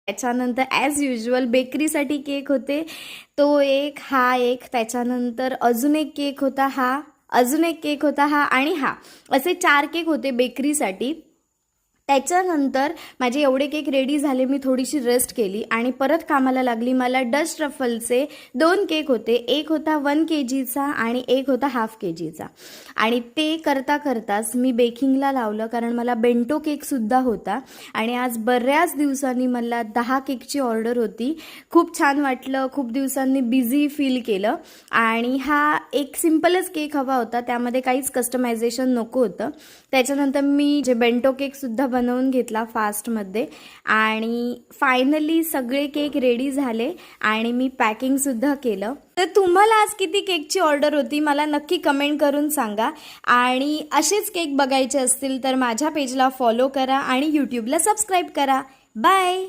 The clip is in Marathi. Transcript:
त्याच्यानंतर ॲज युजल बेकरीसाठी केक होते, तो एक, हा एक, त्याच्यानंतर अजून एक केक होता हा, अजून एक केक होता हा आणि हा, असे 4 केक होते बेकरीसाठी. त्याच्यानंतर माझे एवढे केक रेडी झाले, मी थोडीशी रेस्ट केली आणि परत कामाला लागली. मला डस्ट रफलचे 2 केक होते, एक होता 1 kgचा आणि एक होता हाफ kgचा. आणि ते करता करताच मी बेकिंगला लावलं, कारण मला बेंटो केकसुद्धा होता आणि आज बऱ्याच दिवसांनी मला 10 केकची ऑर्डर होती. खूप छान वाटलं, खूप दिवसांनी बिझी फील केलं. आणि हा एक सिम्पलच केक हवा होता, त्यामध्ये काहीच कस्टमायझेशन नको होतं. त्याच्यानंतर मी जे बेंटो केकसुद्धा बनवून घेतला फास्टमध्ये आणि फायनली सगळे केक रेडी झाले आणि मी पॅकिंगसुद्धा केलं. तर तुम्हाला आज किती केकची ऑर्डर होती मला नक्की कमेंट करून सांगा. आणि असेच केक बघायचे असतील तर माझ्या पेजला फॉलो करा आणि यूट्यूबला सबस्क्राईब करा. बाय.